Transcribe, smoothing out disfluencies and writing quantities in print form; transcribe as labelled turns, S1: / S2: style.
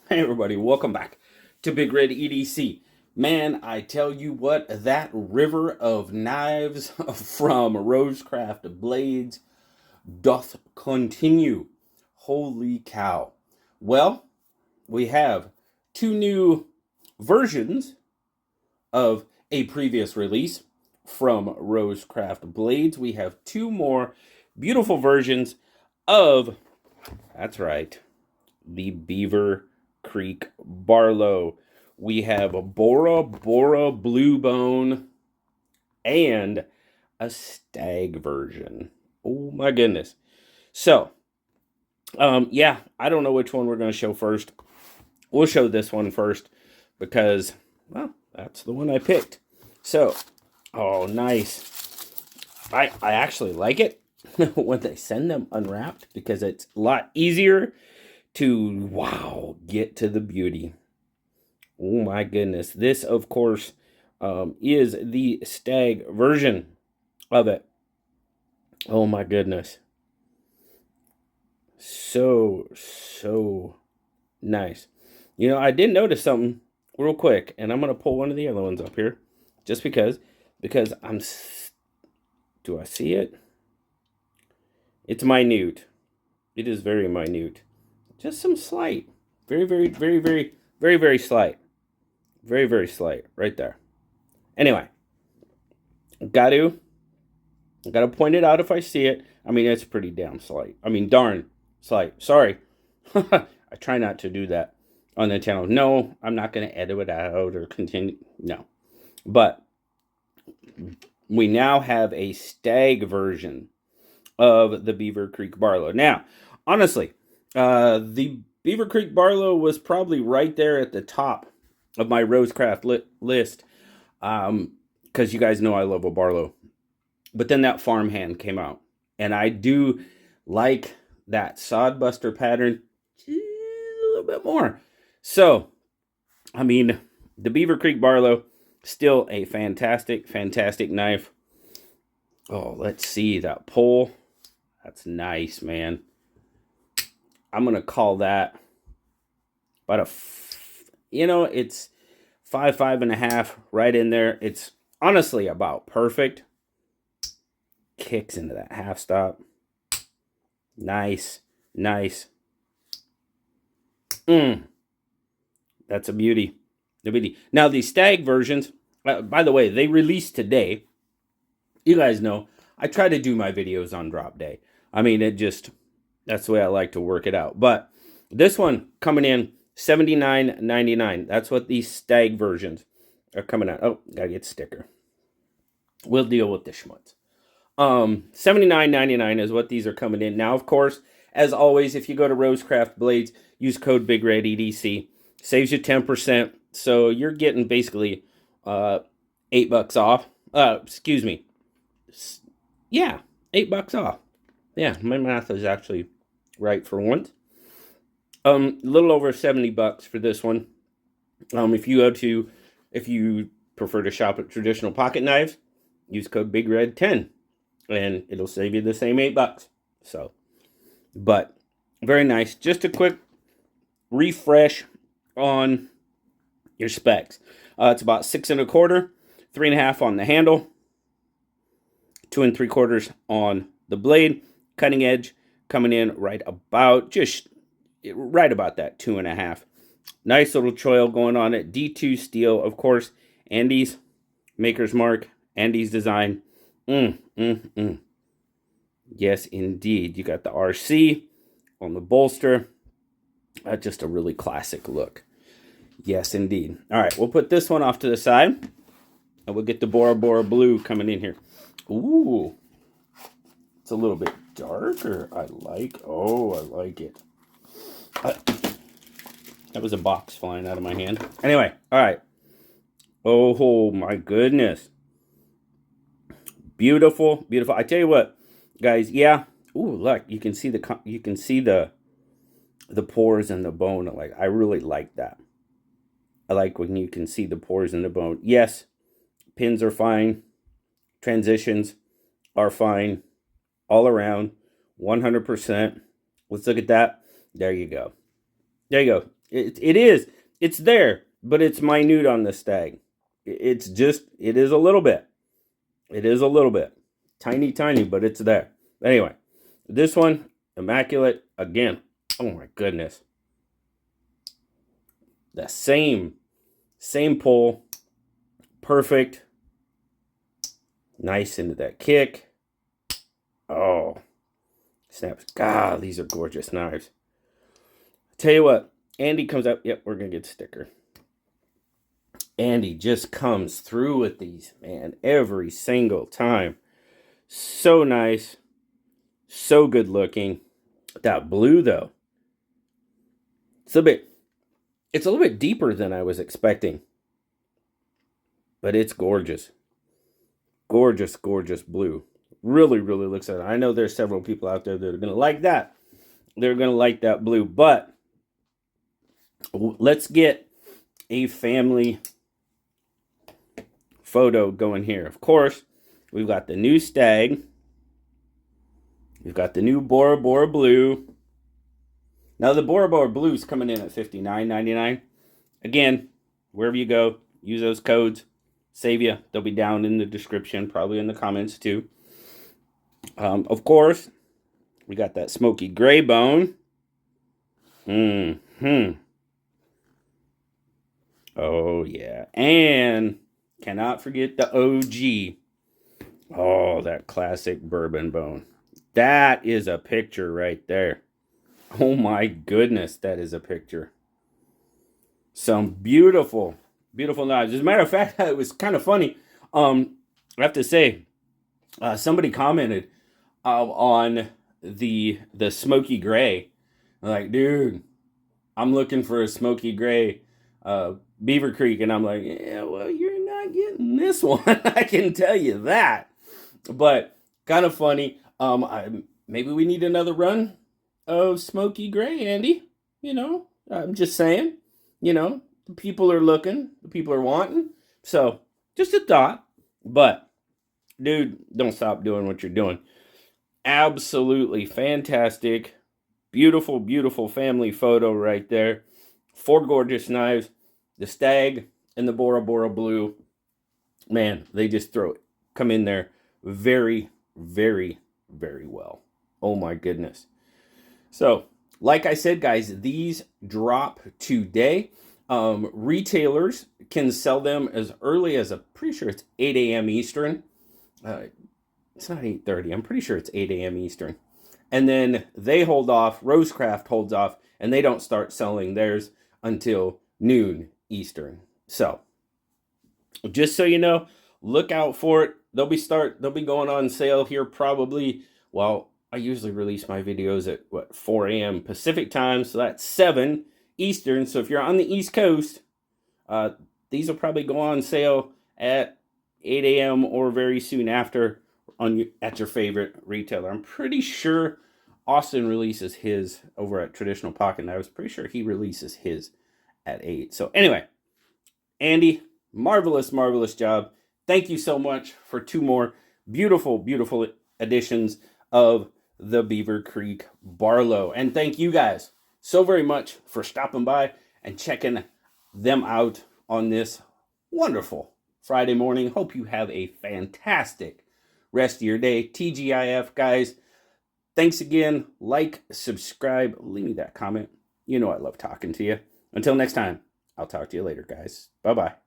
S1: Hey everybody, welcome back to BigRedEDC. Man, I tell you what, that river of knives from RoseCraft Blades doth continue. Holy cow. Well, we have two new versions of a previous release from RoseCraft Blades. We have two more beautiful versions of, that's right, the Beaver Creek Barlow. We have a Bora Bora Blue Bone and a stag version. Oh my goodness. So, yeah, I don't know which one we're going to show first. We'll show this one first because, well, that's the one I picked. So, oh, nice. I actually like it when they send them unwrapped because it's a lot easier to, wow, get to the beauty. Oh my goodness. This, of course, is the stag version of it. Oh my goodness. So nice. You know, I did notice something real quick, and I'm going to pull one of the other ones up here just because I'm, do I see it? It's minute. It is very minute. Just some slight. Very slight. Very slight right there. Anyway, gotta point it out if I see it. I mean, it's pretty damn slight. I mean, darn slight. Sorry. I try not to do that on the channel. No, I'm not going to edit it out or continue. No. But we now have a stag version of the Beaver Creek Barlow. Now, honestly, the Beaver Creek Barlow was probably right there at the top of my RoseCraft list. Because you guys know I love a Barlow. But then that farmhand came out. And I do like that sodbuster pattern a little bit more. So, I mean, the Beaver Creek Barlow, still a fantastic knife. Oh, let's see that pole. That's nice, man. I'm going to call that about it's 5.5, right in there. It's honestly about perfect. Kicks into that half stop. Nice. That's a beauty. Now, these stag versions, by the way, they released today. You guys know, I try to do my videos on drop day. I mean, that's the way I like to work it out. But this one coming in $79.99. That's what these stag versions are coming out. Oh, gotta get the sticker. We'll deal with the schmutz. $79.99 is what these are coming in. Now, of course, as always, if you go to RoseCraft Blades, use code BigRedEDC. Saves you 10%. So you're getting basically $8 off. Excuse me. Yeah, $8 off. Yeah, my math is actually right for once. A little over $70 for this one. If you prefer to shop at Traditiaonal Pocket Knives, use code BigRed10. And it'll save you the same $8. So, but very nice. Just a quick refresh on your specs. It's about 6 1/4, 3.5 on the handle, 2 3/4 on the blade. Cutting edge coming in right about that 2.5. Nice little choil going on it. D2 steel, of course. Andy's maker's mark. Andy's design. Yes, indeed. You got the RC on the bolster. Just a really classic look. Yes, indeed. All right, we'll put this one off to the side. And we'll get the Bora Bora Blue coming in here. Ooh. It's a little bit darker. I like it. That was a box flying out of my hand. Anyway, all right. Oh, my goodness. Beautiful. I tell you what, guys. Yeah. Ooh, look. You can see the pores in the bone. Like, I really like that. I like when you can see the pores in the bone. Yes, pins are fine. Transitions are fine. All around, 100%. Let's look at that. There you go. It is. It's there, but it's minute on the stag. It's just, it is a little bit. It is a little bit. Tiny, tiny, but it's there. Anyway, this one, immaculate. Again, oh my goodness. The same pull. Perfect. Nice into that kick. Oh, snaps. God, these are gorgeous knives. Tell you what, Andy comes up. Yep, we're going to get the sticker. Andy just comes through with these, man, every single time. So nice. So good looking. That blue, though, it's a little bit deeper than I was expecting. But it's gorgeous. Gorgeous, gorgeous blue. Really, really looks at it. I know there's several people out there that are going to like that. They're going to like that blue. But let's get a family photo going here. Of course, we've got the new stag. We've got the new Bora Bora blue. Now, the Bora Bora blue is coming in at $59.99. Again, wherever you go, use those codes. Save you. They'll be down in the description, probably in the comments too. Of course, we got that smoky gray bone. Oh, yeah. And cannot forget the OG. Oh, that classic bourbon bone. That is a picture right there. Oh, my goodness, that is a picture. Some beautiful, beautiful knives. As a matter of fact, it was kind of funny. I have to say, somebody commented on the smoky gray. Like, dude, I'm looking for a smoky gray Beaver Creek, and I'm like, yeah, well, you're not getting this one. I can tell you that. But kind of funny. Maybe we need another run of smoky gray, Andy. You know, I'm just saying. You know, the people are looking, the people are wanting. So, just a thought. But, dude, don't stop doing what you're doing. Absolutely fantastic. Beautiful, beautiful family photo right there. 4 gorgeous knives. The stag and the Bora Bora blue. Man, they just come in there very, very, very well. Oh my goodness. So, like I said, guys, these drop today. Retailers can sell them as early as, I'm pretty sure it's 8 a.m. Eastern. It's not 8:30. I'm pretty sure it's 8 a.m. Eastern. And then they hold off, RoseCraft holds off, and they don't start selling theirs until noon Eastern. So, just so you know, look out for it. They'll be going on sale here probably, well, I usually release my videos at 4 a.m. Pacific time, so that's 7 Eastern. So if you're on the East Coast, these will probably go on sale at 8 a.m. or very soon after at your favorite retailer. I'm pretty sure Austin releases his over at Traditiaonal Pocket Knives. Pretty sure he releases his at 8. So anyway, Andy, marvelous, marvelous job. Thank you so much for 2 more beautiful, beautiful editions of the Beaver Creek Barlow. And thank you guys so very much for stopping by and checking them out on this wonderful Friday morning. Hope you have a fantastic rest of your day. TGIF, guys. Thanks again. Like, subscribe, leave me that comment. You know I love talking to you. Until next time, I'll talk to you later, guys. Bye-bye.